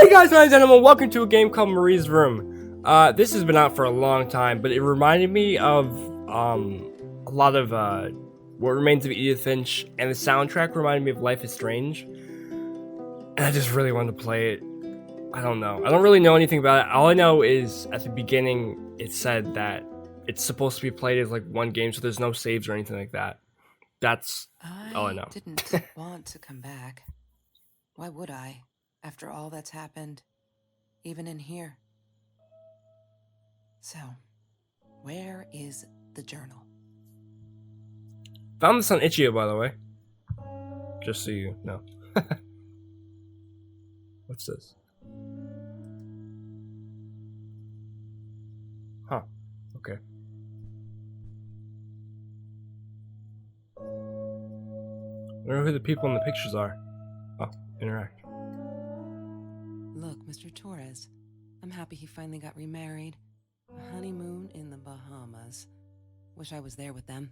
Hey guys, my name's Dannimal. Welcome to a game called Marie's Room. This has been out for a long time, but it reminded me of a lot of What Remains of Edith Finch, and the soundtrack reminded me of Life is Strange. And I just really wanted to play it. I don't know. I don't really know anything about it. All I know is at the beginning it said that it's supposed to be played as like one game, so there's no saves or anything like that. That's all I know. I didn't want to come back. Why would I, after all that's happened, even in here? So, where is the journal? Found this on Itch.io, by the way. Just so you know. What's this? Huh. Okay. I don't know who the people in the pictures are. Oh, interact. Look, Mr. Torres, I'm happy he finally got remarried. A honeymoon in the Bahamas. Wish I was there with them.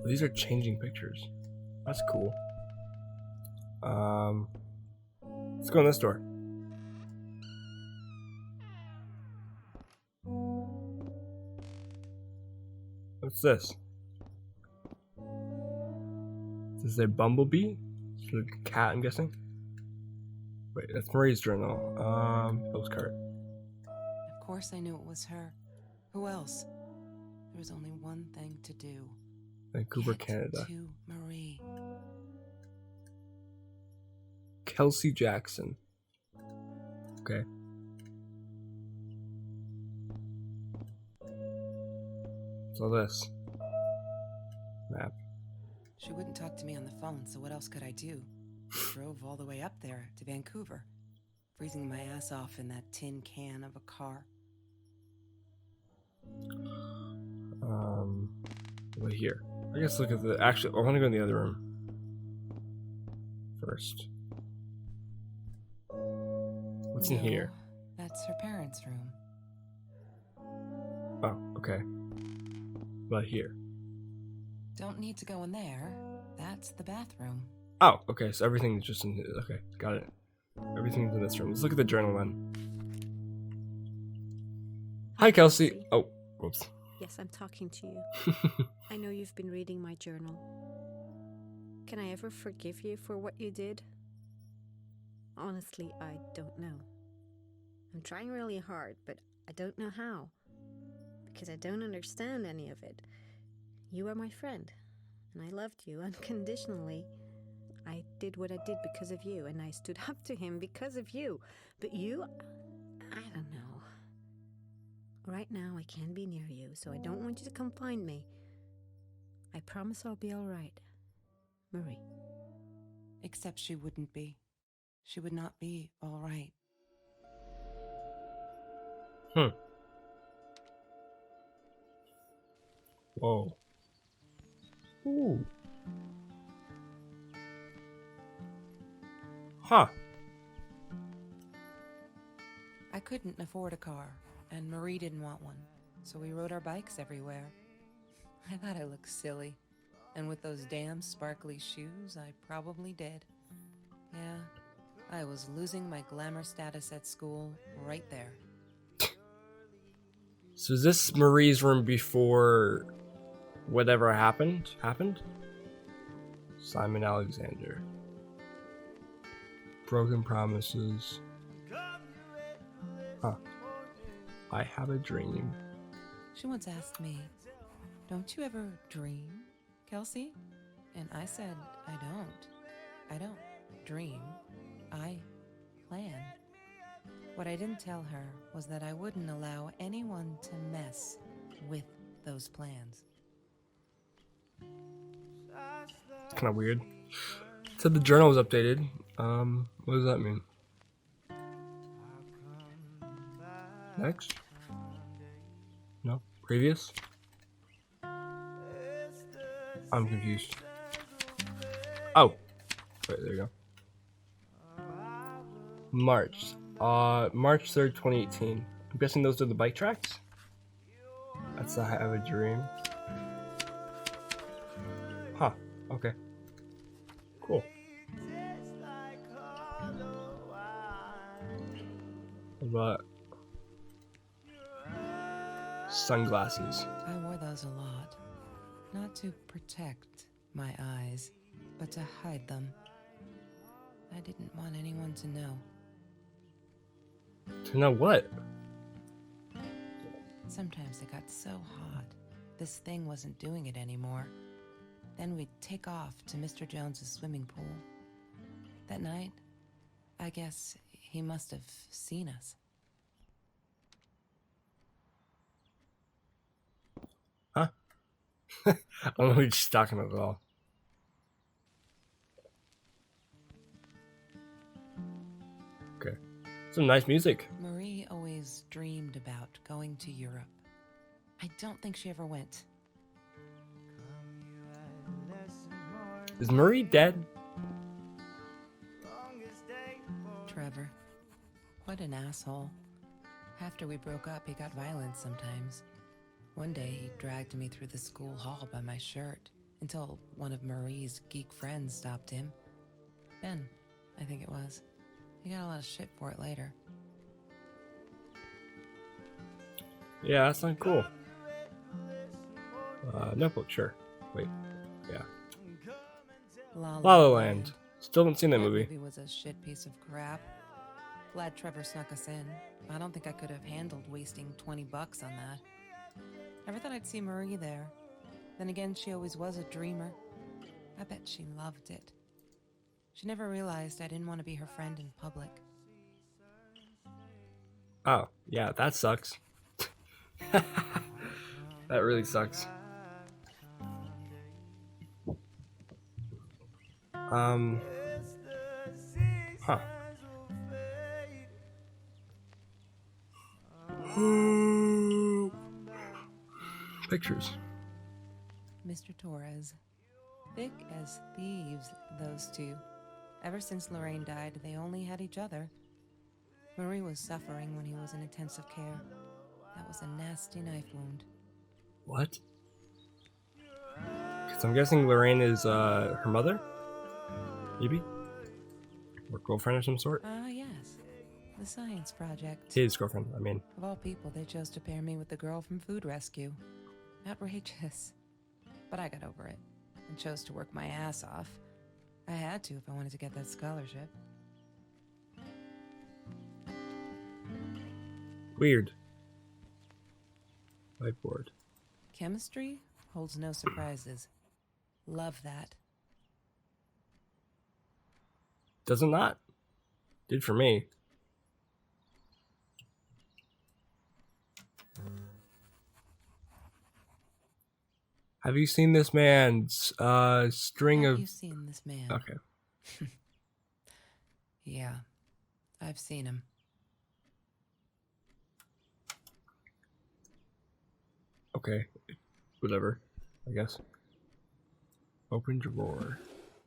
These are changing pictures. That's cool. Let's go in this door. What's this? Is this a bumblebee? It's like a cat, I'm guessing. Wait, that's Marie's journal. Postcard. Of course I knew it was her. Who else? There was only one thing to do. Vancouver, Get Canada. to Marie. Kelsey Jackson. Okay. So this. Map. She wouldn't talk to me on the phone, so what else could I do? Drove all the way up there to Vancouver, freezing my ass off in that tin can of a car. Over here. I guess look at the actually. I want to go in the other room first. What's in here? That's her parents' room. Oh, okay. But here. Don't need to go in there. That's the bathroom. Oh, okay. So everything's just in. Okay, got it. Everything's in this room. Let's look at the journal then. Hi, Kelsey. Oh, whoops. Yes, I'm talking to you. I know you've been reading my journal. Can I ever forgive you for what you did? Honestly, I don't know. I'm trying really hard, but I don't know how. Because I don't understand any of it. You are my friend, and I loved you unconditionally. I did what I did because of you, and I stood up to him because of you. But you, I don't know. Right now, I can't be near you, so I don't want you to come find me. I promise I'll be all right. Marie. Except she wouldn't be. She would not be all right. Whoa. Ooh. Huh. I couldn't afford a car, and Marie didn't want one, so we rode our bikes everywhere. I thought I looked silly, and with those damn sparkly shoes, I probably did. Yeah, I was losing my glamour status at school right there. So is this Marie's room before whatever happened? Simon Alexander. Broken promises. Huh. I have a dream. She once asked me, "Don't you ever dream, Kelsey?" And I said, I don't dream. I plan. What I didn't tell her was that I wouldn't allow anyone to mess with those plans. It's kind of weird. It said the journal was updated. What does that mean? Next? No? Previous? I'm confused. Oh! Wait, there you go. March 3rd, 2018. I'm guessing those are the bike tracks? That's the I Have a Dream. Huh. Okay. Cool. What about sunglasses? I wore those a lot. Not to protect my eyes, but to hide them. I didn't want anyone to know. To know what? Sometimes it got so hot, this thing wasn't doing it anymore. Then we'd take off to Mr. Jones's swimming pool. That night, I guess he must have seen us. Huh? I don't know what you're talking about at all. Okay. Some nice music. Marie always dreamed about going to Europe. I don't think she ever went. Is Marie dead? Trevor. What an asshole. After we broke up, he got violent sometimes. One day, he dragged me through the school hall by my shirt until one of Marie's geek friends stopped him. Ben, I think it was. He got a lot of shit for it later. Yeah, that's not cool. Notebook, sure. Wait. Yeah. La La La Land. Still haven't seen that movie. That movie was a shit piece of crap. Glad Trevor snuck us in. I don't think I could have handled wasting $20 on that. Never thought I'd see Marie there. Then again, she always was a dreamer. I bet she loved it. She never realized I didn't want to be her friend in public. Oh, yeah, that sucks. That really sucks. Huh. Pictures. Mr. Torres. Thick as thieves, those two. Ever since Lorraine died, they only had each other. Marie was suffering when he was in intensive care. That was a nasty knife wound. What? Because I'm guessing Lorraine is her mother? Maybe? Or girlfriend of some sort? Yes. The science project. His girlfriend, I mean. Of all people, they chose to pair me with the girl from Food Rescue. Outrageous. But I got over it and chose to work my ass off. I had to if I wanted to get that scholarship. Weird. Whiteboard. Chemistry holds no surprises. Love that. Does it not? Did for me. Have you seen this man's string Have of... you seen this man? Okay. Yeah, I've seen him. Okay. Whatever, I guess. Open drawer.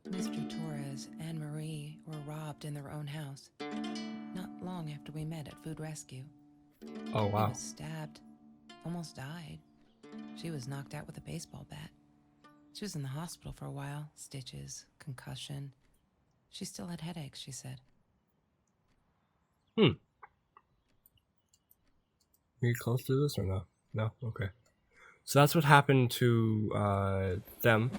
Mr. Torres and Marie were robbed in their own house. Not long after we met at Food Rescue. Oh, He wow. was stabbed. Almost died. She was knocked out with a baseball bat. She was in the hospital for a while. Stitches, concussion. She still had headaches, she said. Are you close to this or no? No? Okay. So that's what happened to them.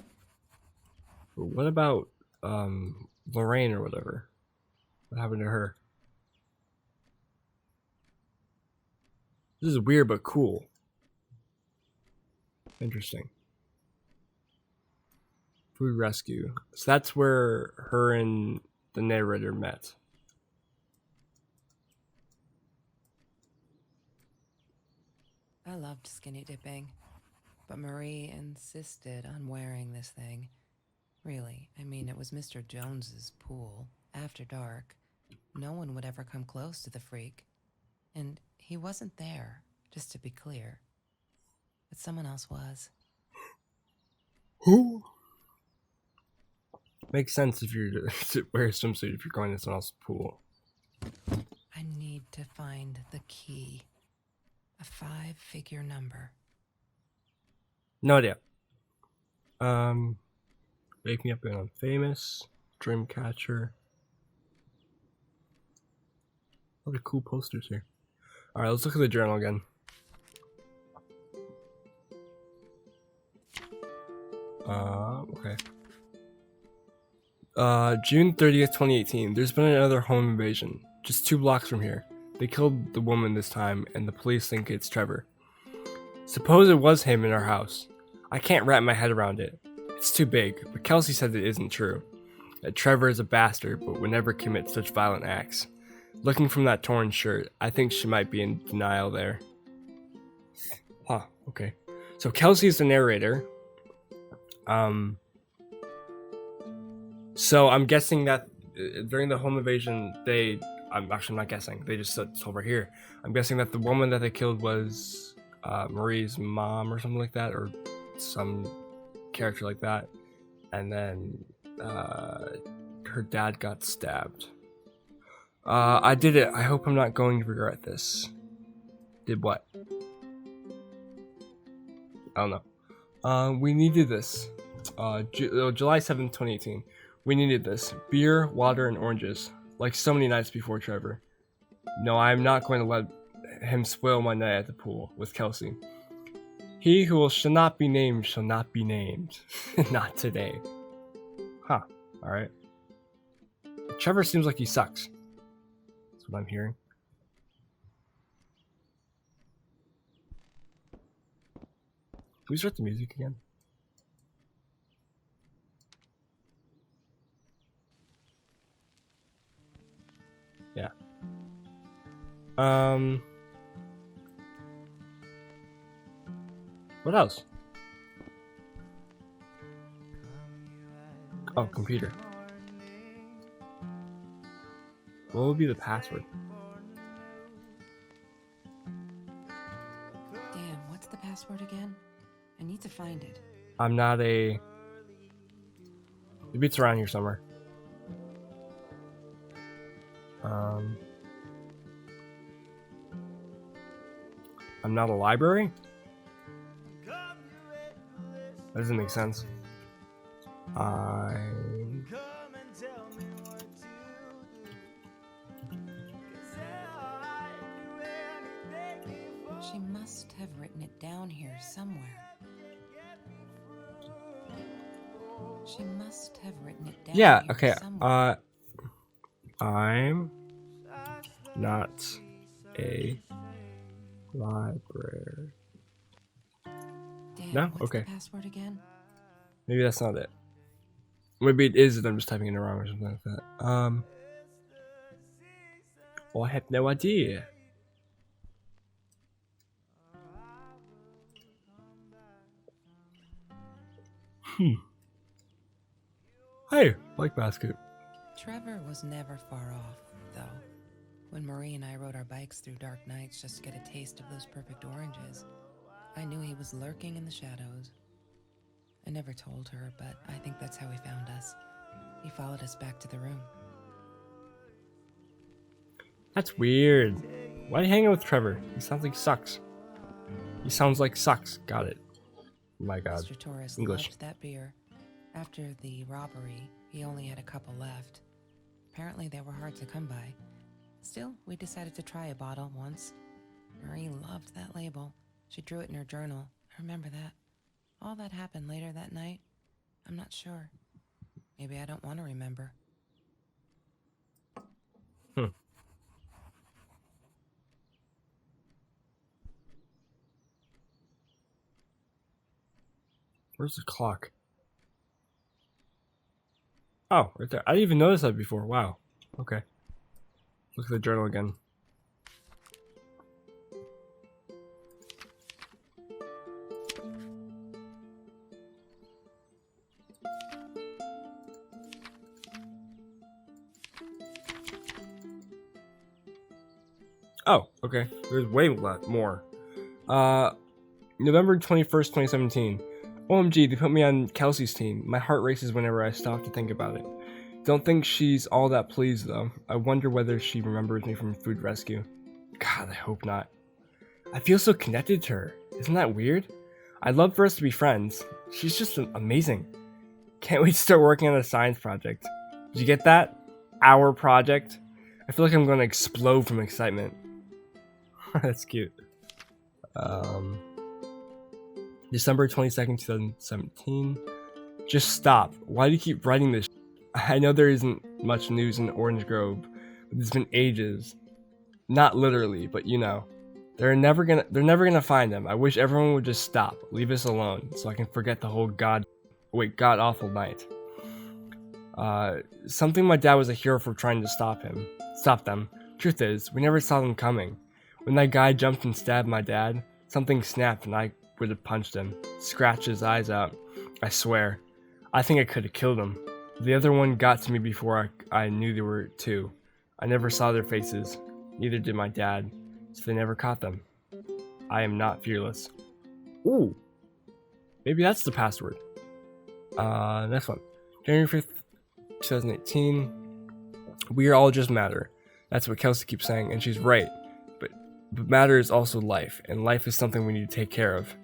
But what about Lorraine or whatever? What happened to her? This is weird but cool. Interesting. Food Rescue. So that's where her and the narrator met. I loved skinny dipping, but Marie insisted on wearing this thing. Really, I mean, it was Mr. Jones's pool, after dark. No one would ever come close to the freak. And he wasn't there, just to be clear. But someone else was. Who? Makes sense if you're to wear a swimsuit if you're going to someone else's pool. I need to find the key. A 5-figure number. No idea. Wake Me Up When I'm Famous. Dreamcatcher. What are cool posters here. Alright, let's look at the journal again. Okay. June 30th, 2018. There's been another home invasion. Just 2 blocks from here. They killed the woman this time, and the police think it's Trevor. Suppose it was him in our house. I can't wrap my head around it. It's too big, but Kelsey said it isn't true. That Trevor is a bastard, but would never commit such violent acts. Looking from that torn shirt, I think she might be in denial there. Huh, okay. So Kelsey is the narrator. So I'm guessing that during the home invasion, I'm actually not guessing, they just said it's over here. I'm guessing that the woman that they killed was Marie's mom or something like that, or some character like that. And then her dad got stabbed. I did it. I hope I'm not going to regret this. Did what? I don't know. We needed this. July 7th, 2018. We needed this. Beer, water, and oranges. Like so many nights before Trevor. No, I'm not going to let him spoil my night at the pool with Kelsey. He who shall not be named shall not be named. Not today. Huh. Alright. Trevor seems like he sucks. That's what I'm hearing. Can we start the music again? Yeah. What else? Oh, computer. What would be the password? Damn, what's the password again? I need to find it. I'm not a... Maybe it's around here somewhere. I'm not a library? That doesn't make sense. She must have written it down here somewhere. She must have written it down Yeah, here okay. somewhere. I'm not a library. Damn, No? what's Okay. the password again? Maybe that's not it. Maybe it is that I'm just typing it wrong or something like that. Well, I have no idea. Hey, like basket. Trevor was never far off, though. When Marie and I rode our bikes through dark nights just to get a taste of those perfect oranges, I knew he was lurking in the shadows. I never told her, but I think that's how he found us. He followed us back to the room. That's weird. Why are you hanging with Trevor? He sounds like sucks. He sounds like sucks. Got it. Oh my god. Mr. Torres English. loved that beer. After the robbery, he only had a couple left. Apparently they were hard to come by. Still, we decided to try a bottle once. Marie loved that label. She drew it in her journal. I remember that. All that happened later that night, I'm not sure. Maybe I don't want to remember. Where's the clock? Oh, right there. I didn't even notice that before. Wow. Okay. Look at the journal again. Oh, okay. There's way more. November 21st, 2017. OMG, they put me on Kelsey's team. My heart races whenever I stop to think about it. Don't think she's all that pleased, though. I wonder whether she remembers me from Food Rescue. God, I hope not. I feel so connected to her. Isn't that weird? I'd love for us to be friends. She's just amazing. Can't wait to start working on a science project. Did you get that? Our project? I feel like I'm gonna explode from excitement. That's cute. December 22nd, 2017. Just stop. Why do you keep writing this? I know there isn't much news in Orange Grove, but it's been ages. Not literally, but you know. They're never gonna find them. I wish everyone would just stop. Leave us alone so I can forget the whole god awful night. Something my dad was a hero for trying to stop them. Truth is, we never saw them coming. When that guy jumped and stabbed my dad, something snapped and I would have punched him, scratched his eyes out. I swear. I think I could have killed him. The other one got to me before I knew there were two. I never saw their faces. Neither did my dad, so they never caught them. I am not fearless. Ooh. Maybe that's the password. Next one. January 5th, 2018. We are all just matter. That's what Kelsey keeps saying, and she's right. But matter is also life, and life is something we need to take care of.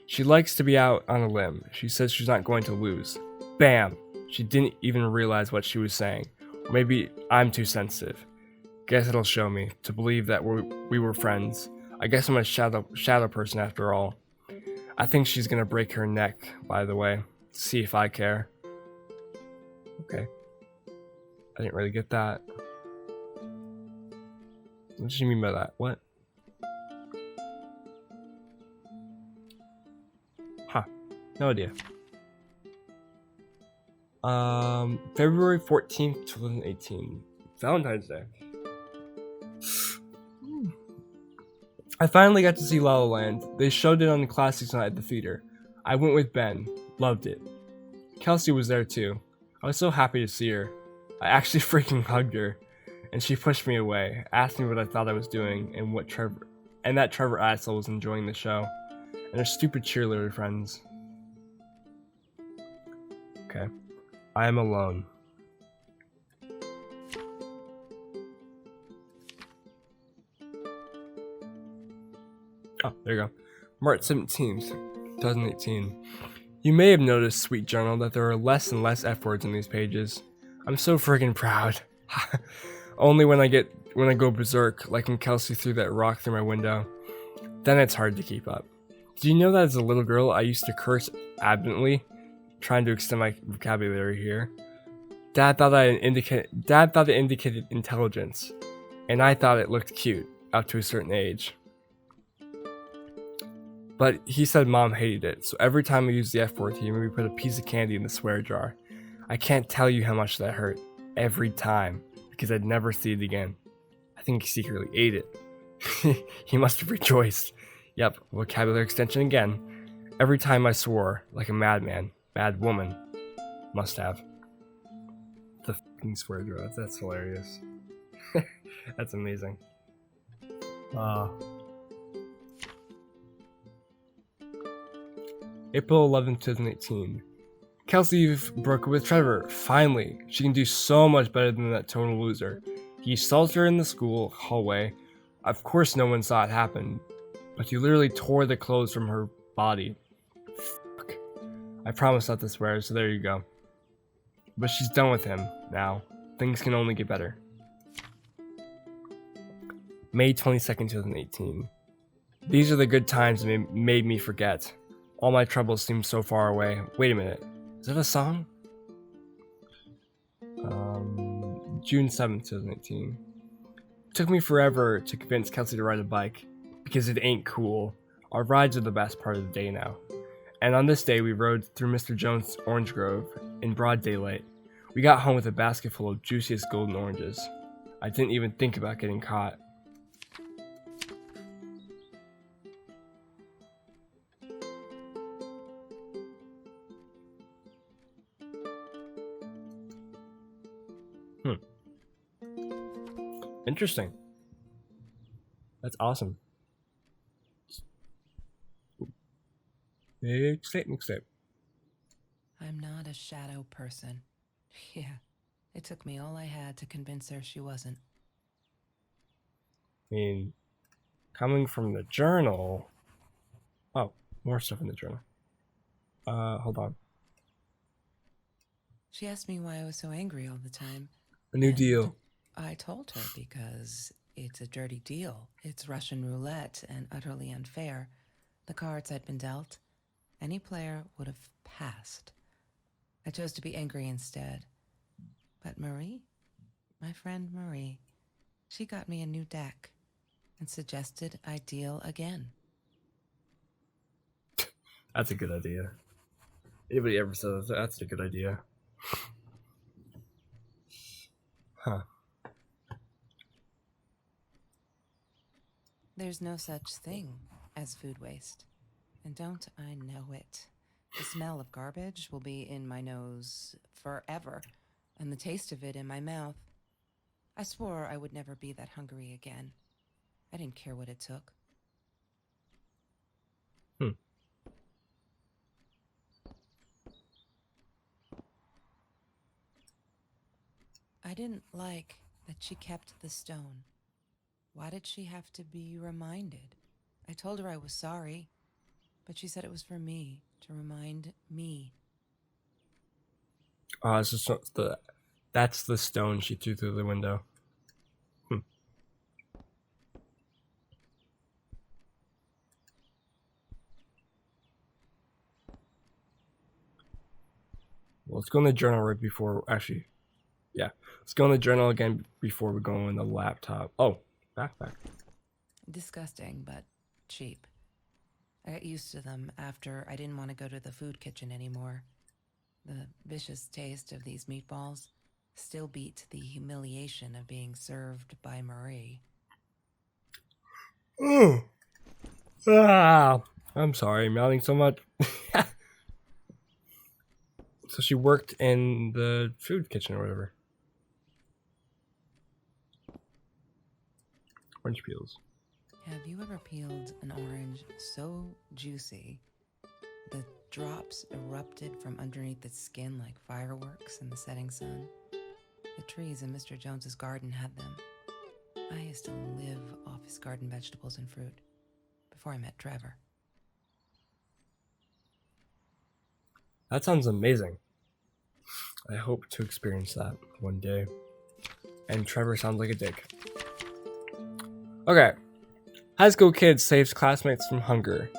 She likes to be out on a limb. She says she's not going to lose. Bam! She didn't even realize what she was saying. Or maybe I'm too sensitive. Guess it'll show me to believe that we were friends. I guess I'm a shadow person after all. I think she's gonna break her neck, by the way. See if I care. Okay. I didn't really get that. What does she mean by that? What? Huh. No idea. February 14th, 2018. Valentine's Day. I finally got to see La La Land. They showed it on the Classics night at the theater. I went with Ben. Loved it. Kelsey was there too. I was so happy to see her. I actually freaking hugged her. And she pushed me away, asked me what I thought I was doing, and that Trevor asshole was enjoying the show. And her stupid cheerleader friends. Okay. I am alone. Oh, there you go. March 17th, 2018. You may have noticed, sweet journal, that there are less and less F words in these pages. I'm so friggin' proud. Only when I go berserk, like when Kelsey threw that rock through my window. Then it's hard to keep up. Do you know that as a little girl, I used to curse absently, trying to extend my vocabulary here? Dad thought it indicated intelligence, and I thought it looked cute, up to a certain age. But he said Mom hated it, so every time I used the F word, he made me put a piece of candy in the swear jar. I can't tell you how much that hurt. Every time. Because I'd never see it again. I think he secretly ate it. He must have rejoiced. Yep, vocabulary extension again. Every time I swore, like a madman. Mad woman. Must have. The fucking swear jar. That's hilarious. That's amazing. April 11th, 2018. Kelsey broke up with Trevor. Finally. She can do so much better than that total loser. He assaulted her in the school hallway. Of course no one saw it happen. But he literally tore the clothes from her body. Fuck. I promised not to swear, so there you go. But she's done with him now. Things can only get better. May 22nd, 2018. These are the good times that made me forget. All my troubles seem so far away. Wait a minute. Is that a song? June 7th, 2018. It took me forever to convince Kelsey to ride a bike. Because it ain't cool. Our rides are the best part of the day now. And on this day, we rode through Mr. Jones' orange grove in broad daylight. We got home with a basket full of juiciest golden oranges. I didn't even think about getting caught. Interesting. That's awesome. Mixtape. I'm not a shadow person. Yeah, it took me all I had to convince her she wasn't. I mean, coming from the journal. Oh, more stuff in the journal. Hold on. She asked me why I was so angry all the time. A new And deal. I told her because it's a dirty deal. It's Russian roulette and utterly unfair. The cards I'd been dealt, any player would have passed. I chose to be angry instead. But Marie, my friend Marie, she got me a new deck and suggested I deal again. That's a good idea. Anybody ever says that's a good idea? Huh. There's no such thing as food waste. And don't I know it? The smell of garbage will be in my nose forever, and the taste of it in my mouth. I swore I would never be that hungry again. I didn't care what it took. Hmm. I didn't like that she kept the stone. Why did she have to be reminded? I told her I was sorry, but she said it was for me, to remind me. It's just that's the stone she threw through the window. Well, let's go in the journal right before. Actually, yeah. Let's go in the journal again before we go in the laptop. Oh, backpack. Disgusting, but cheap. I got used to them after I didn't want to go to the food kitchen anymore. The vicious taste of these meatballs still beat the humiliation of being served by Marie. Oh. I'm sorry, I'm yelling so much. So she worked in the food kitchen or whatever. Orange peels. Have you ever peeled an orange so juicy the drops erupted from underneath its skin like fireworks in the setting sun? The trees in Mr. Jones's garden had them. I used to live off his garden vegetables and fruit before I met Trevor. That sounds amazing. I hope to experience that one day. And Trevor sounds like a dick. Okay. High school kid saves classmates from hunger.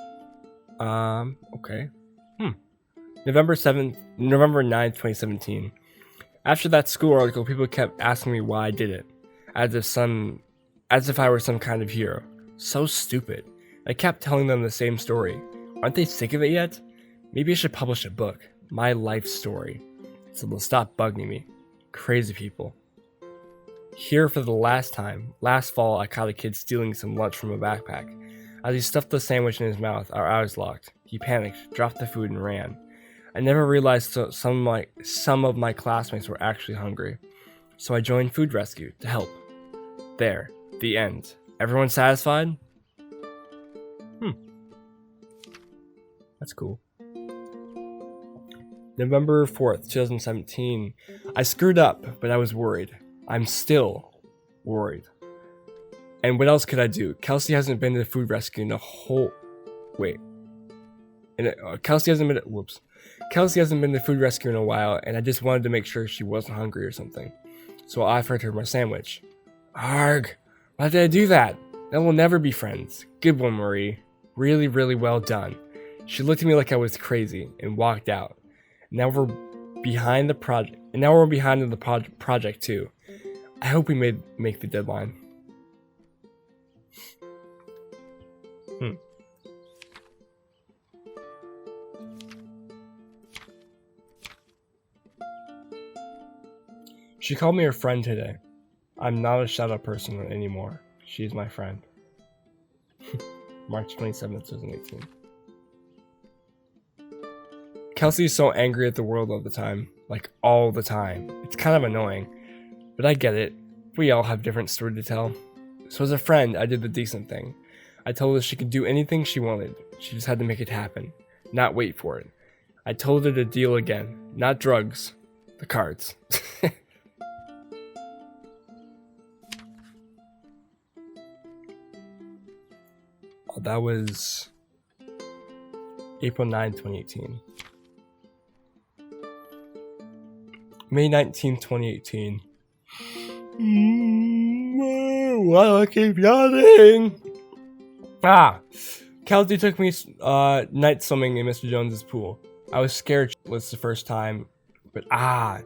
Okay. November 9th, 2017. After that school article, people kept asking me why I did it. As if I were some kind of hero. So stupid. I kept telling them the same story. Aren't they sick of it yet? Maybe I should publish a book. My life story. So they'll stop bugging me. Crazy people. Here for the last time. Last fall, I caught a kid stealing some lunch from a backpack. As he stuffed the sandwich in his mouth, our eyes locked. He panicked, dropped the food, and ran. I never realized some of my classmates were actually hungry. So I joined Food Rescue to help. There. The end. Everyone satisfied? That's cool. November 4th, 2017. I screwed up, but I was worried. I'm still worried. And what else could I do? Kelsey hasn't been to the food rescue in a whole... Wait. Kelsey hasn't been... Whoops. Kelsey hasn't been to food rescue in a while, and I just wanted to make sure she wasn't hungry or something. So I offered her my sandwich. Arg! Why did I do that? Then we'll never be friends. Good one, Marie. Really, really well done. She looked at me like I was crazy and walked out. Now we're behind the project. And now we're behind in the project too. I hope we make the deadline. She called me her friend today. I'm not a shadow person anymore. She's my friend. March 27th, 2018. Kelsey's so angry at the world all the time. Like, all the time. It's kind of annoying. But I get it. We all have different stories to tell. So as a friend, I did the decent thing. I told her she could do anything she wanted. She just had to make it happen. Not wait for it. I told her to deal again. Not drugs. The cards. Oh, that was April 9, 2018. May 19th, 2018. Why do I keep yawning? Kelsey took me night swimming in Mr. Jones's pool. I was scared was the first time, but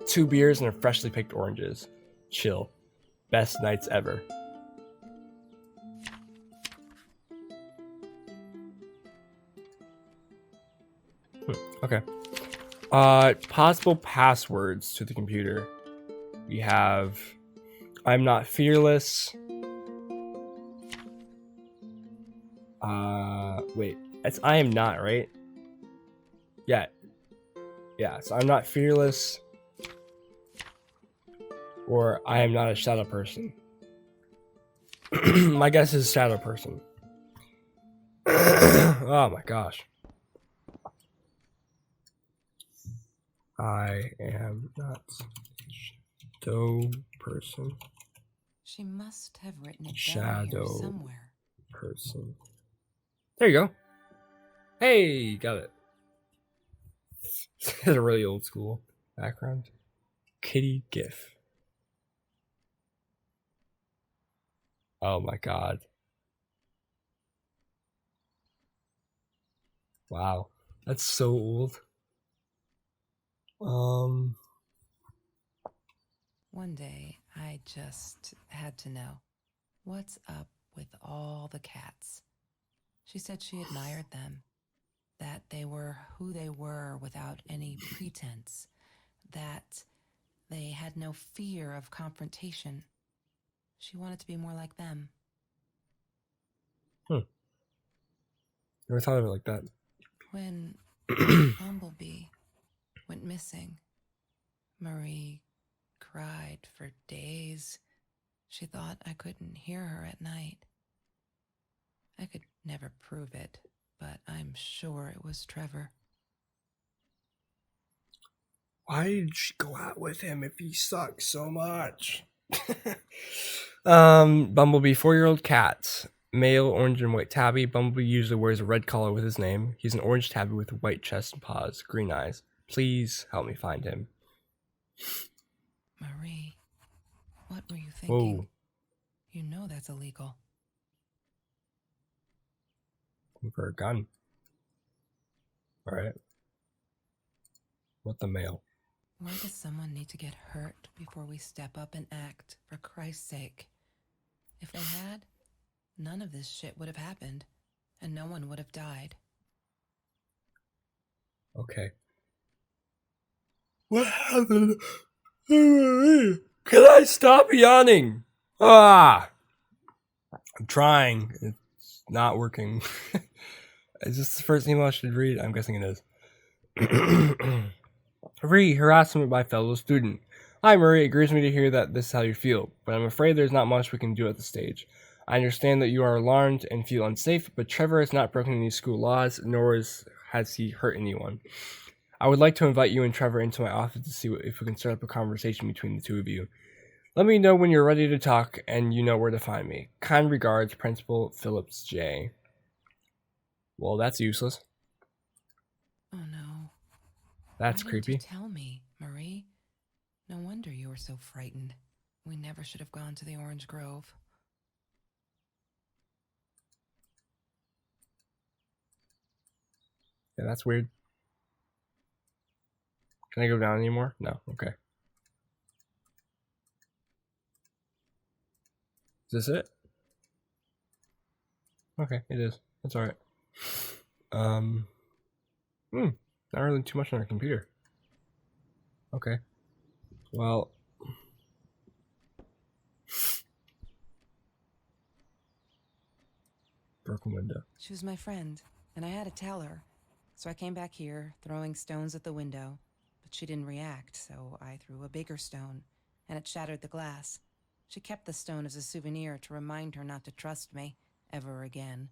2 beers and a freshly picked oranges. Chill. Best nights ever. Okay. Possible passwords to the computer. We have I'm not fearless. Wait. It's I am not, right? Yeah. Yeah, so I'm not fearless. Or I am not a shadow person. My guess is shadow person. Oh my gosh. I am not shadow person. She must have written it down Shadow here somewhere. person. There you go. Hey, got it. It's a really old school background. Kitty GIF. Oh my god. Wow. That's so old. One day, I just had to know what's up with all the cats. She said she admired them, that they were who they were without any pretense, that they had no fear of confrontation. She wanted to be more like them. Never thought of it like that. When Bumblebee went missing, Marie cried for days. She thought I couldn't hear her at night. I could never prove it, but I'm sure it was Trevor. Why did she go out with him if he sucks so much? Bumblebee, 4-year-old cat. Male, orange and white tabby. Bumblebee usually wears a red collar with his name. He's an orange tabby with a white chest and paws, green eyes. Please help me find him. Marie, what were you thinking? Whoa. You know that's illegal. Looking for a gun. Alright. What the mail? Why does someone need to get hurt before we step up and act, for Christ's sake? If they had, none of this shit would have happened, and no one would have died. Okay. What happened? Can I stop yawning? I'm trying. It's not working. Is this the first email I should read? I'm guessing it is. Harassment by fellow student. Hi, Murray. It grieves me to hear that this is how you feel, but I'm afraid there's not much we can do at this stage. I understand that you are alarmed and feel unsafe, but Trevor has not broken any school laws, nor has he hurt anyone. I would like to invite you and Trevor into my office to see if we can start up a conversation between the two of you. Let me know when you're ready to talk, and you know where to find me. Kind regards, Principal Phillips J. Well, that's useless. Oh no. That's Why creepy. didn't you tell me, Marie? No wonder you were so frightened. We never should have gone to the Orange Grove. Yeah, that's weird. Can I go down anymore? No. Okay. Is this it? Okay, it is. That's alright. Not really too much on our computer. Okay. Well. Broken window. She was my friend, and I had to tell her. So I came back here, throwing stones at the window, but she didn't react, so I threw a bigger stone, and it shattered the glass. She kept the stone as a souvenir to remind her not to trust me ever again.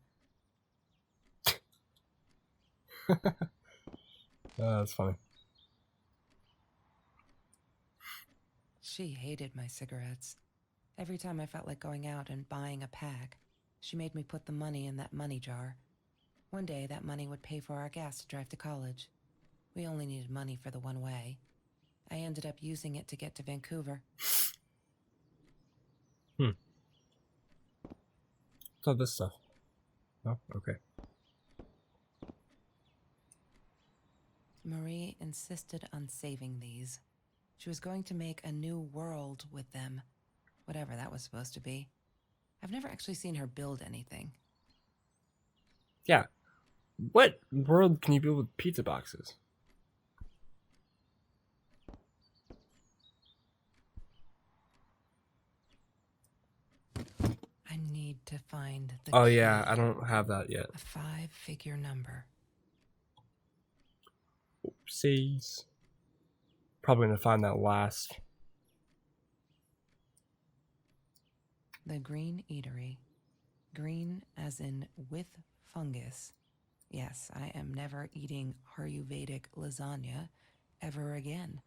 That's funny. She hated my cigarettes. Every time I felt like going out and buying a pack, she made me put the money in that money jar. One day, that money would pay for our gas to drive to college. We only needed money for the one way. I ended up using it to get to Vancouver. What's all this stuff? Oh, okay. Marie insisted on saving these. She was going to make a new world with them, whatever that was supposed to be. I've never actually seen her build anything. Yeah. What world can you build with pizza boxes? I need to find the Oh key. yeah, I don't have that yet. A 5-figure number. Oopsies. Probably gonna find that last. The Green Eatery. Green as in with fungus. Yes, I am never eating Ayurvedic lasagna ever again.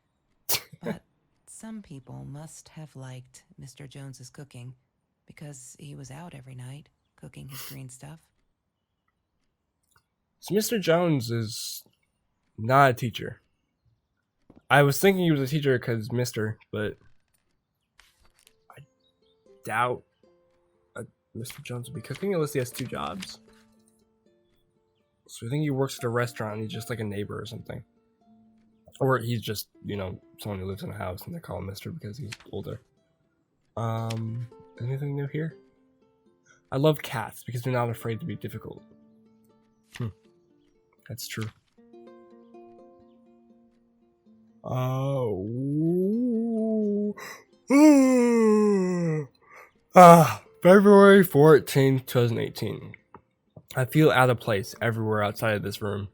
But some people must have liked Mr. Jones's cooking because he was out every night cooking his green stuff. So Mr. Jones is not a teacher. I was thinking he was a teacher because Mr., but I doubt Mr. Jones would be cooking unless he has 2 jobs. So I think he works at a restaurant and he's just like a neighbor or something. Or he's just, someone who lives in a house and they call him Mr. because he's older. Anything new here? I love cats because they're not afraid to be difficult. That's true. February 14th, 2018. I feel out of place everywhere outside of this room.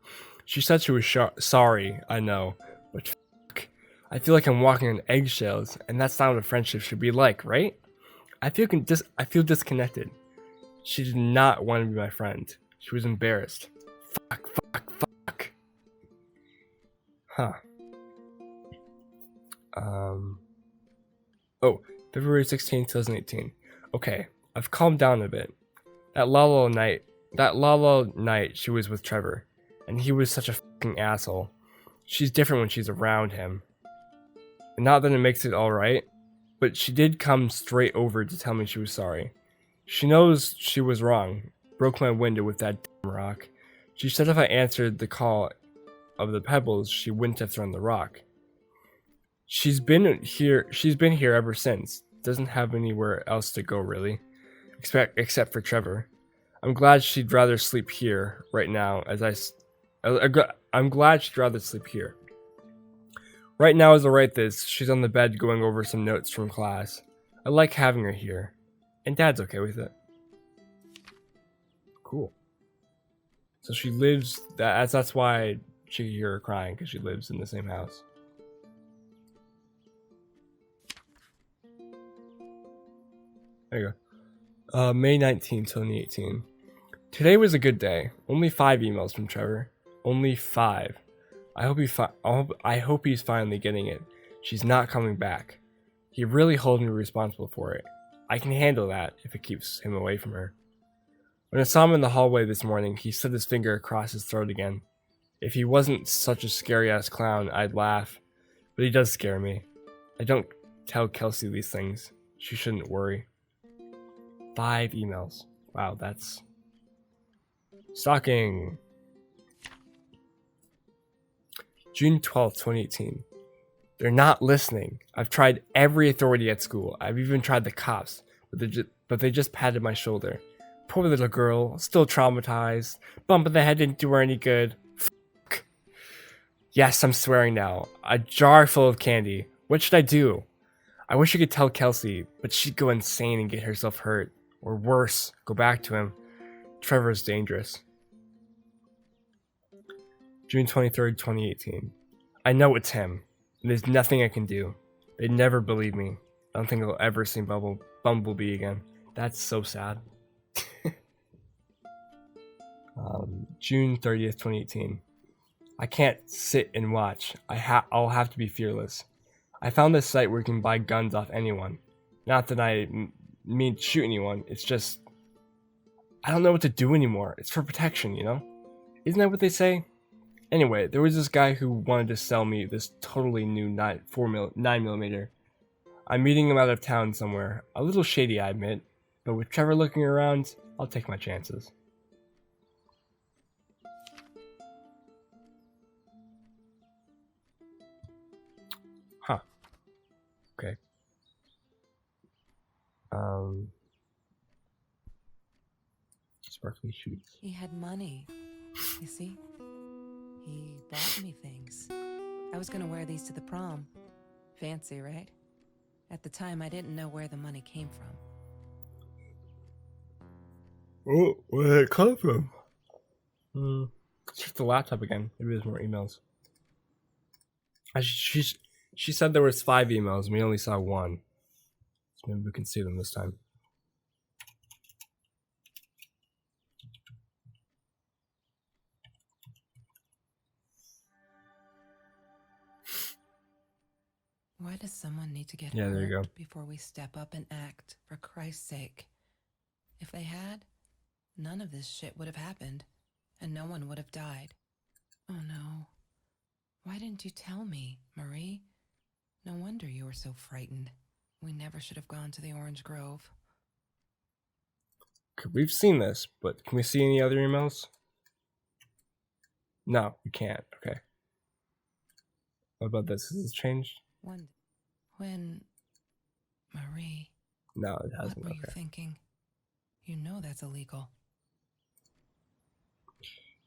She said she was sorry, I know, but fuck. I feel like I'm walking on eggshells, and that's not what a friendship should be like, right? I feel disconnected. She did not want to be my friend. She was embarrassed. Fuck. Huh. February 16th, 2018. Okay, I've calmed down a bit. That Lalo night she was with Trevor, and he was such a fucking asshole. She's different when she's around him. And not that it makes it alright, but she did come straight over to tell me she was sorry. She knows she was wrong, broke my window with that damn rock. She said if I answered the call of the pebbles, she wouldn't have thrown the rock. She's been here ever since. Doesn't have anywhere else to go really, except for Trevor. I'm glad she'd rather sleep here right now. I'm glad she'd rather sleep here. Right now, as I write this, she's on the bed going over some notes from class. I like having her here, and Dad's okay with it. Cool. So she lives. That's why she could hear her crying, because she lives in the same house. There you go. May 19, 2018. Today was a good day. Only 5 emails from Trevor. Only 5. I hope he's finally getting it. She's not coming back. He really holds me responsible for it. I can handle that if it keeps him away from her. When I saw him in the hallway this morning, he slid his finger across his throat again. If he wasn't such a scary-ass clown, I'd laugh. But he does scare me. I don't tell Kelsey these things. She shouldn't worry. 5 emails. Wow, that's... Stalking. June 12th, 2018. They're not listening. I've tried every authority at school. I've even tried the cops, but they just patted my shoulder. Poor little girl, still traumatized. Bump in the head didn't do her any good. Fuck. Yes, I'm swearing now. A jar full of candy. What should I do? I wish I could tell Kelsey, but she'd go insane and get herself hurt. Or worse, go back to him. Trevor's dangerous. June 23rd, 2018. I know it's him, and there's nothing I can do. They'd never believe me. I don't think I'll ever see Bumblebee again. That's so sad. June 30th, 2018. I can't sit and watch. I'll have to be fearless. I found this site where you can buy guns off anyone. Not that I mean to shoot anyone. It's just... I don't know what to do anymore. It's for protection, you know? Isn't that what they say? Anyway, there was this guy who wanted to sell me this totally new 9mm. I'm meeting him out of town somewhere. A little shady, I admit, but with Trevor looking around, I'll take my chances. Huh. Okay. Sparkly shoes. He had money. You see? He bought me things. I was gonna wear these to the prom. Fancy, right? At the time, I didn't know where the money came from. Oh, where did it come from? Check the laptop again. Maybe there's more emails. She said there was 5 emails and we only saw 1. So maybe we can see them this time. Why does someone need to get Yeah, there you hurt go. before we step up and act, for Christ's sake? If they had, none of this shit would have happened, and no one would have died. Oh no. Why didn't you tell me, Marie? No wonder you were so frightened. We never should have gone to the Orange Grove. Okay, we've seen this, but can we see any other emails? No, we can't. Okay. What about this? Has this changed? When Marie, No, it hasn't. what were you Okay. thinking? You know that's illegal.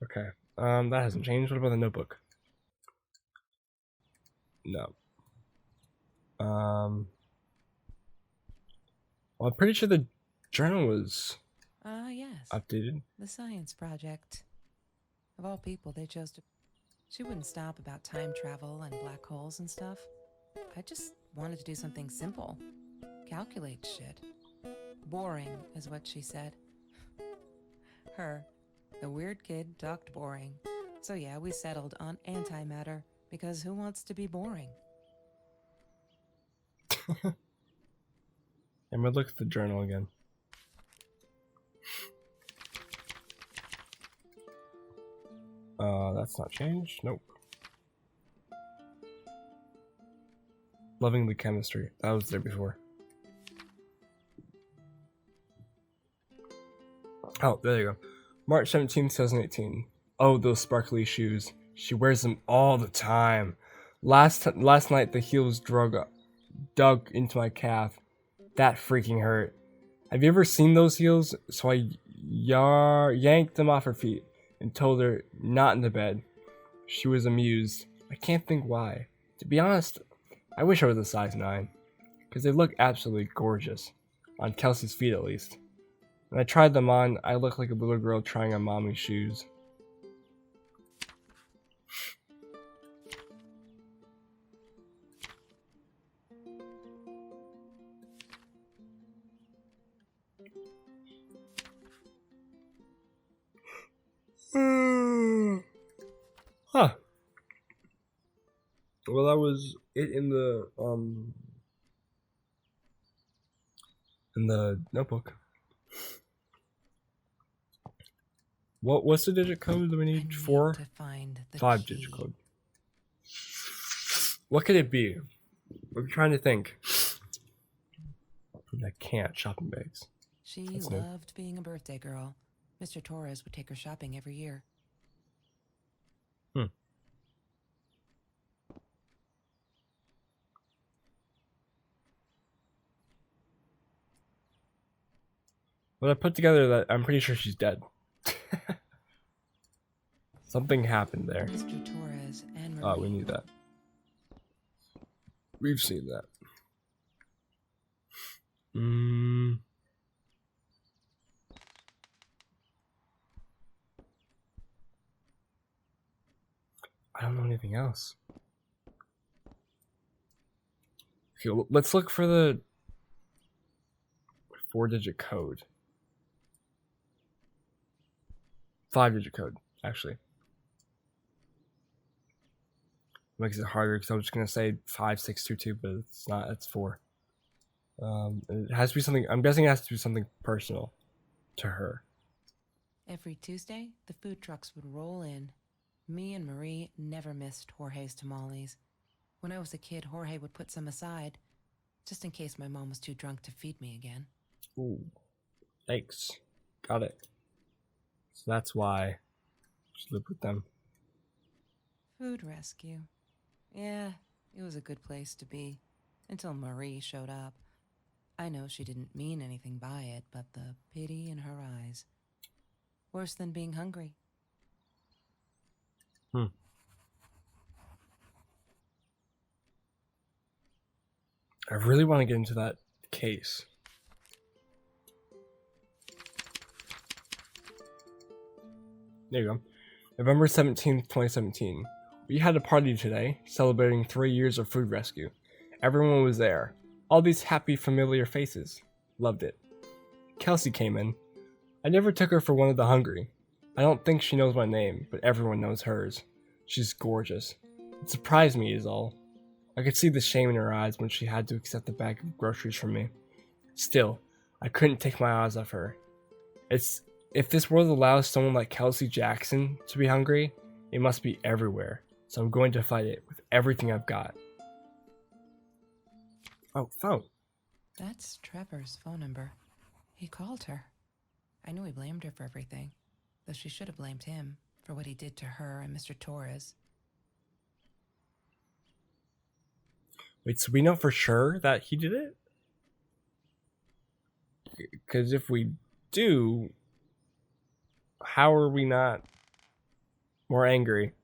Okay. That hasn't changed. What about the notebook? No. Well, I'm pretty sure the journal was Yes. updated. The science project. Of all people, they chose to... She wouldn't stop about time travel and black holes and stuff. I just wanted to do something simple. Calculate shit. Boring, is what she said. Her, the weird kid, talked boring. So yeah, we settled on antimatter, because who wants to be boring? I'm gonna look at the journal again. That's not changed. Nope. Loving the chemistry. That was there before. Oh, there you go. March 17th, 2018. Oh, those sparkly shoes. She wears them all the time. Last night, the heels dug into my calf. That freaking hurt. Have you ever seen those heels? So I yanked them off her feet and told her not in the bed. She was amused. I can't think why. To be honest, I wish I was a size 9. Because they look absolutely gorgeous. On Kelsey's feet at least. When I tried them on, I looked like a little girl trying on mommy's shoes. Huh. Well, that was it in the notebook. What's the digit code that we need? I 4? to find the 5 key. digit code. What could it be? I'm trying to think. I can't. Shopping bags. She That's new. loved being a birthday girl. Mr. Torres would take her shopping every year. But I put together that I'm pretty sure she's dead. Something happened there. Mr. Torres and Marie. Oh, we need that. We've seen that. I don't know anything else. Okay, let's look for the 4-digit code. 5-digit code, actually. Makes it harder because I was just gonna say 5622, but it's not. It's 4. It has to be something. I'm guessing it has to be something personal to her. Every Tuesday, the food trucks would roll in. Me and Marie never missed Jorge's tamales. When I was a kid, Jorge would put some aside, just in case my mom was too drunk to feed me again. Ooh. Thanks. Got it. So that's why she lived with them. Food rescue. Yeah, it was a good place to be. Until Marie showed up. I know she didn't mean anything by it, but the pity in her eyes. Worse than being hungry. I really want to get into that case. There you go. November 17th, 2017. We had a party today, celebrating 3 years of food rescue. Everyone was there. All these happy, familiar faces. Loved it. Kelsey came in. I never took her for one of the hungry. I don't think she knows my name, but everyone knows hers. She's gorgeous. It surprised me is all. I could see the shame in her eyes when she had to accept the bag of groceries from me. Still, I couldn't take my eyes off her. If this world allows someone like Kelsey Jackson to be hungry, it must be everywhere. So I'm going to fight it with everything I've got. Oh, phone. That's Trevor's phone number. He called her. I knew he blamed her for everything, though she should have blamed him for what he did to her and Mr. Torres. Wait, so we know for sure that he did it? Because if we do, how are we not more angry?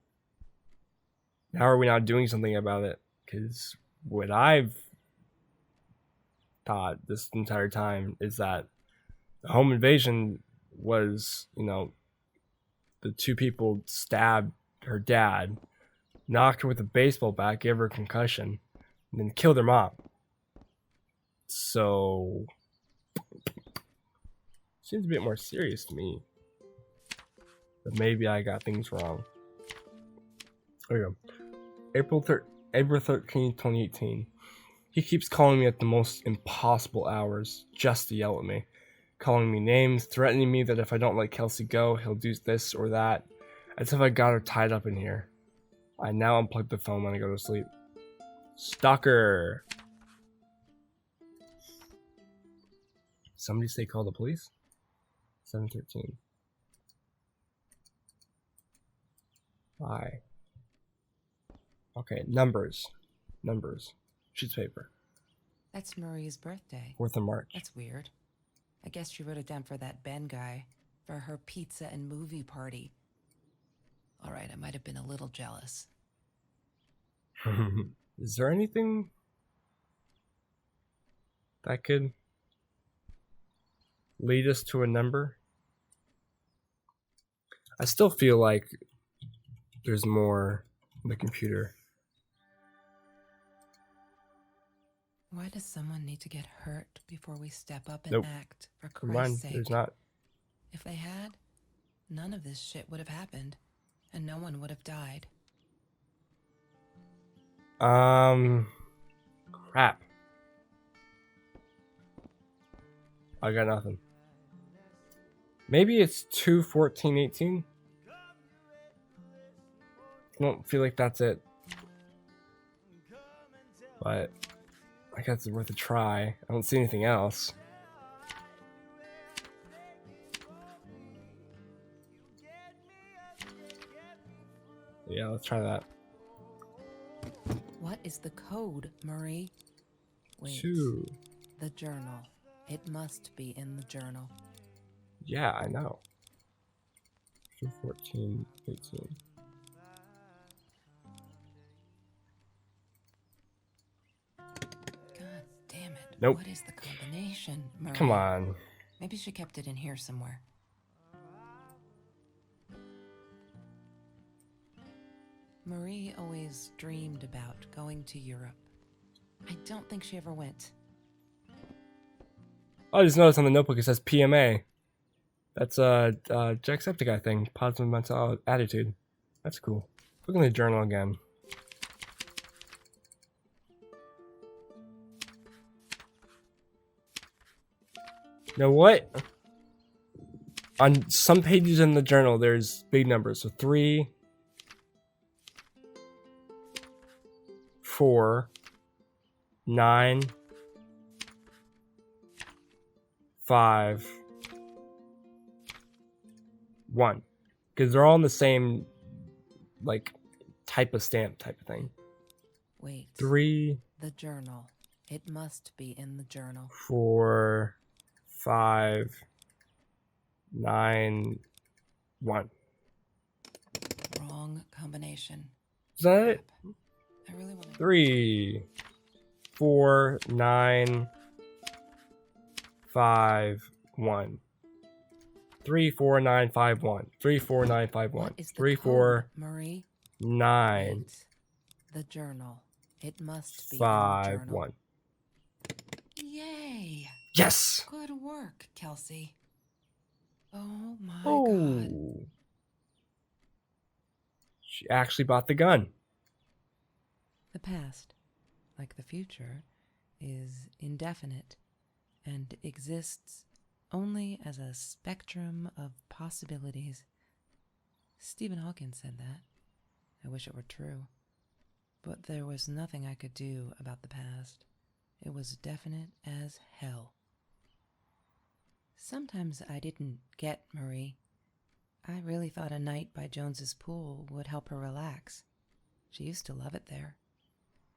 How are we not doing something about it? Because what I've thought this entire time is that the home invasion was, the two people stabbed her dad, knocked her with a baseball bat, gave her a concussion, and then killed her mom. So, seems a bit more serious to me. But maybe I got things wrong. There we go. April 13th, 2018. He keeps calling me at the most impossible hours just to yell at me. Calling me names, threatening me that if I don't let Kelsey go, he'll do this or that. As if I got her tied up in here. I now unplug the phone when I go to sleep. Stalker! Somebody say call the police? 7:13. Why? Okay, numbers. Sheets of paper. That's Marie's birthday. 4th of March. That's weird. I guess she wrote it down for that Ben guy, for her pizza and movie party. All right, I might have been a little jealous. Is there anything that could lead us to a number? I still feel like there's more in the computer. Why does someone need to get hurt before we step up and Nope. act, for Come on, Christ's sake? there's not. If they had, none of this shit would have happened, and no one would have died. Crap. I got nothing. Maybe it's 2/14/18. I don't feel like that's it. But I guess it's worth a try. I don't see anything else. Yeah, let's try that. What is the code, Marie? Wait. 2. The journal. It must be in the journal. Yeah, I know. 2/14/18. God damn it. Nope. What is the combination, Marie? Come on. Maybe she kept it in here somewhere. Marie always dreamed about going to Europe. I don't think she ever went. I just noticed on the notebook it says PMA. That's a Jacksepticeye thing. Positive mental attitude. That's cool. Look in the journal again. You know what? On some pages in the journal, there's big numbers. So 3, 4, 9, 5, 1. Because they're all in the same, like, type of stamp type of thing. Wait. 3, The journal. It must be in the journal. 4, 5, 9, 1. Wrong combination. Is that it? Crap. I really want to... 3, 4, 9, 5, 1. 3, 4, 9, 5, 1. 3, 4, 9, 5, 1. What is the 3, code, 4, Marie? 9, Wait. The journal. It must be 5, in the journal. 1. Yay! Yes! Good work, Kelsey. Oh my god. Oh. She actually bought the gun. The past, like the future, is indefinite and exists only as a spectrum of possibilities. Stephen Hawking said that. I wish it were true. But there was nothing I could do about the past. It was definite as hell. Sometimes I didn't get Marie. I really thought a night by Jones's pool would help her relax. She used to love it there.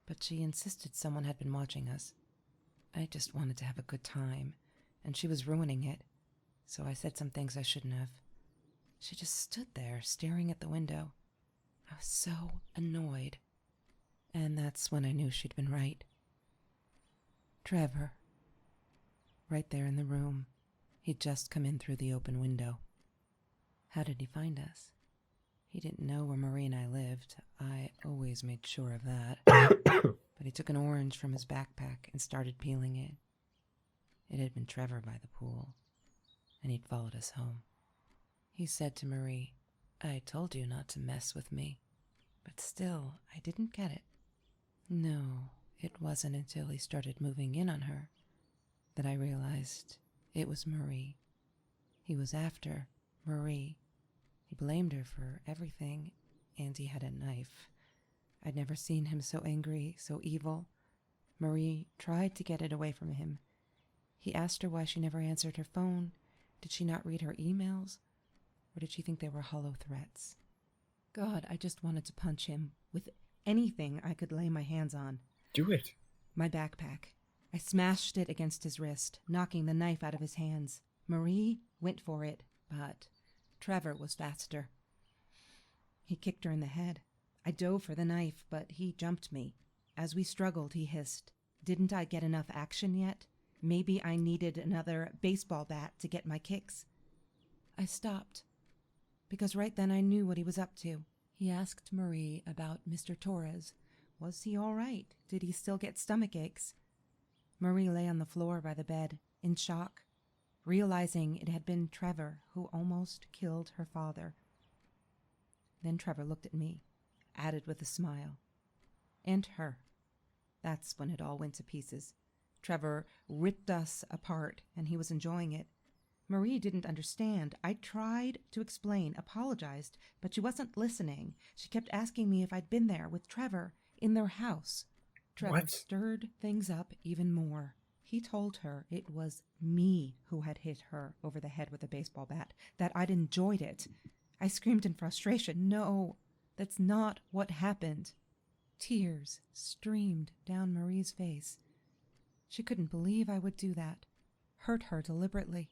But she insisted someone had been watching us. I just wanted to have a good time, and she was ruining it. So I said some things I shouldn't have. She just stood there, staring at the window. I was so annoyed. And that's when I knew she'd been right. Trevor. Right there in the room. He'd just come in through the open window. How did he find us? He didn't know where Marie and I lived. I always made sure of that. But he took an orange from his backpack and started peeling it. It had been Trevor by the pool, and he'd followed us home. He said to Marie, "I told you not to mess with me." But still, I didn't get it. No, it wasn't until he started moving in on her that I realized it was Marie. He was after Marie. He blamed her for everything, and he had a knife. I'd never seen him so angry, so evil. Marie tried to get it away from him. He asked her why she never answered her phone. Did she not read her emails? Or did she think they were hollow threats? God, I just wanted to punch him with anything I could lay my hands on. Do it. My backpack. I smashed it against his wrist, knocking the knife out of his hands. Marie went for it, but Trevor was faster. He kicked her in the head. I dove for the knife, but he jumped me. As we struggled, he hissed, "Didn't I get enough action yet? Maybe I needed another baseball bat to get my kicks." I stopped, because right then I knew what he was up to. He asked Marie about Mr. Torres. Was he all right? Did he still get stomach aches? Marie lay on the floor by the bed, in shock, realizing it had been Trevor who almost killed her father. Then Trevor looked at me, added with a smile. And her. That's when it all went to pieces. Trevor ripped us apart, and he was enjoying it. Marie didn't understand. I tried to explain, apologized, but she wasn't listening. She kept asking me if I'd been there with Trevor in their house. Trevor What? stirred things up even more. He told her it was me who had hit her over the head with a baseball bat, that I'd enjoyed it. I screamed in frustration. No, that's not what happened. Tears streamed down Marie's face. She couldn't believe I would do that. Hurt her deliberately.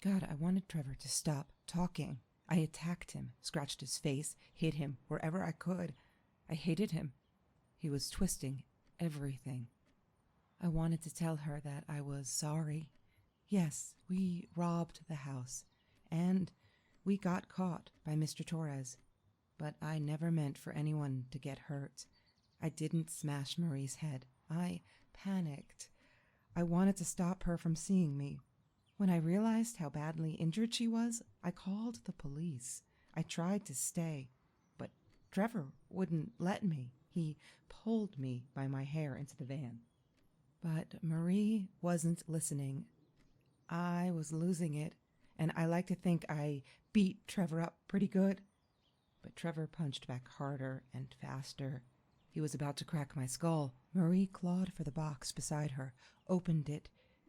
God, I wanted Trevor to stop talking. I attacked him, scratched his face, hit him wherever I could. I hated him. He was twisting everything. I wanted to tell her that I was sorry. Yes, we robbed the house, and we got caught by Mr. Torres. But I never meant for anyone to get hurt. I didn't smash Marie's head. I panicked. I wanted to stop her from seeing me. When I realized how badly injured she was, I called the police. I tried to stay, but Trevor wouldn't let me. He pulled me by my hair into the van. But Marie wasn't listening. I was losing it, and I like to think I beat Trevor up pretty good. But Trevor punched back harder and faster. He was about to crack my skull. Marie clawed for the box beside her, opened it.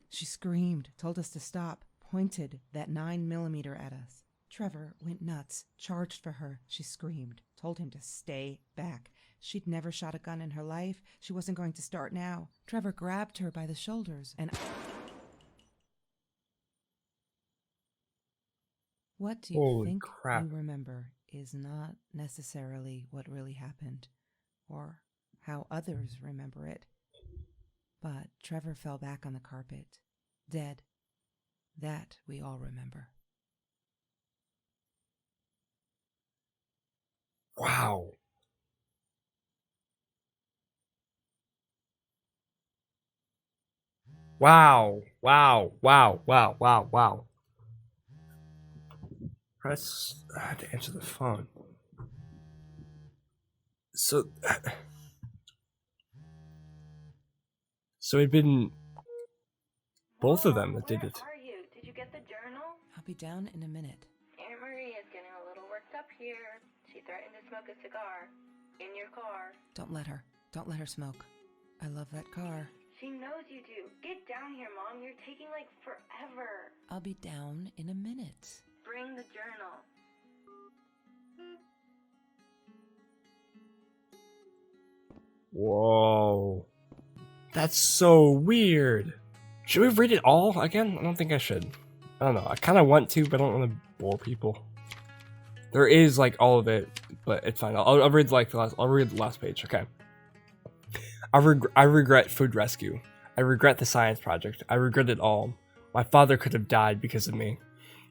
She screamed, told us to stop, pointed that 9mm at us. Trevor went nuts, charged for her. She screamed, told him to stay back. She'd never shot a gun in her life. She wasn't going to start now. Trevor grabbed her by the shoulders and... What do you Holy think crap. you remember is not necessarily what really happened, or how others remember it. But Trevor fell back on the carpet, dead. That we all remember. Wow. Wow. Wow. Wow. Wow. Wow. Wow. Press. I had to answer the phone. So it'd been both of them that did it. Where are you? Did you get the journal? I'll be down in a minute. Aunt Marie is getting a little worked up here. She threatened to smoke a cigar. In your car. Don't let her. Don't let her smoke. I love that car. She knows you do. Get down here, Mom. You're taking like forever. I'll be down in a minute. Bring the journal. Whoa. That's so weird. Should we read it all again? I don't think I should. I don't know. I kind of want to, but I don't want to bore people. There is like all of it, but it's fine. I'll read like the last. I'll read the last page. Okay. I regret food rescue. I regret the science project. I regret it all. My father could have died because of me.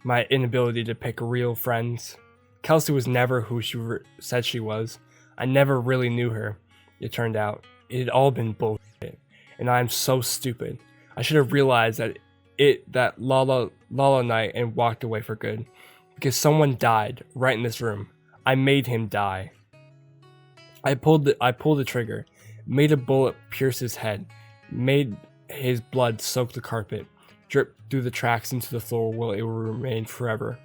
My inability to pick real friends. Kelsey was never who she said she was. I never really knew her. It turned out it had all been bullshit, and I'm so stupid. I should have realized that Lala night and walked away for good, because someone died right in this room. I made him die. I pulled the trigger, made a bullet pierce his head, made his blood soak the carpet, drip through the tracks into the floor where it will remain forever.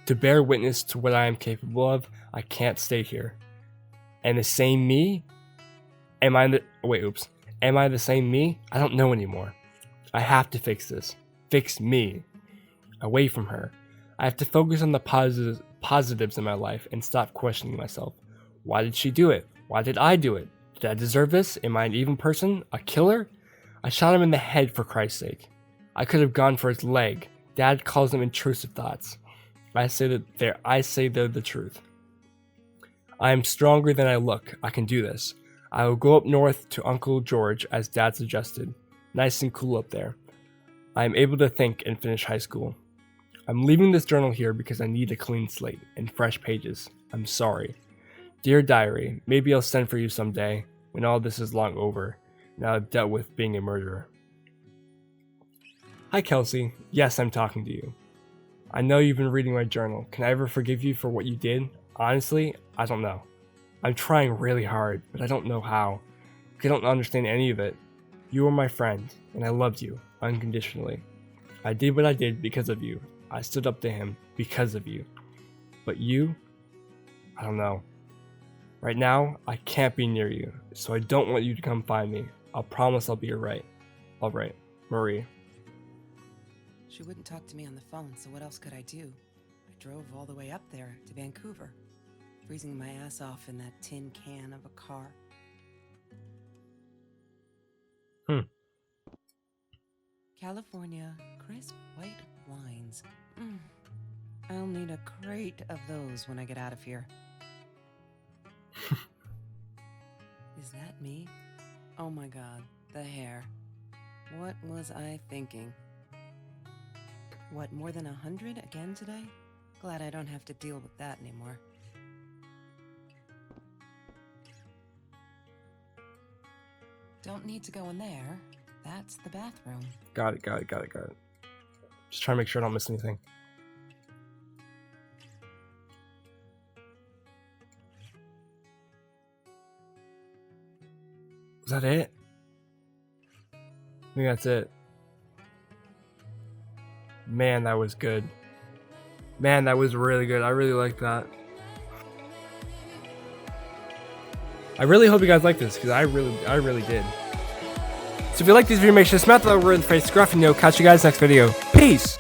To bear witness to what I am capable of, I can't stay here. And the same me? Am I the same me? I don't know anymore. I have to fix this. Fix me. Away from her. I have to focus on the positives in my life and stop questioning myself. Why did she do it? Why did I do it? Did I deserve this? Am I an evil person? A killer? I shot him in the head, for Christ's sake. I could have gone for his leg. Dad calls them intrusive thoughts. I say they're the truth. I am stronger than I look. I can do this. I will go up north to Uncle George, as Dad suggested. Nice and cool up there. I am able to think and finish high school. I'm leaving this journal here because I need a clean slate and fresh pages. I'm sorry. Dear Diary, maybe I'll send for you someday, when all this is long over, now I've dealt with being a murderer. Hi Kelsey, yes, I'm talking to you. I know you've been reading my journal. Can I ever forgive you for what you did? Honestly, I don't know. I'm trying really hard, but I don't know how. I don't understand any of it. You were my friend, and I loved you, unconditionally. I did what I did because of you. I stood up to him because of you. But you? I don't know. Right now, I can't be near you, so I don't want you to come find me. I'll promise I'll be alright. Alright, Marie. She wouldn't talk to me on the phone, so what else could I do? I drove all the way up there to Vancouver, freezing my ass off in that tin can of a car. California crisp white wines. I'll need a crate of those when I get out of here. Is that me? Oh my god, the hair. What was I thinking? What, more than 100 again today? Glad I don't have to deal with that anymore. Don't need to go in there. That's the bathroom. Got it. Just trying to make sure I don't miss anything. Was that it? I think that's it. Man, that was good. Man, that was really good. I really liked that. I really hope you guys like this because I really did. So if you like this video, make sure to smash that over in the face, scruff, and catch you guys next video. Peace.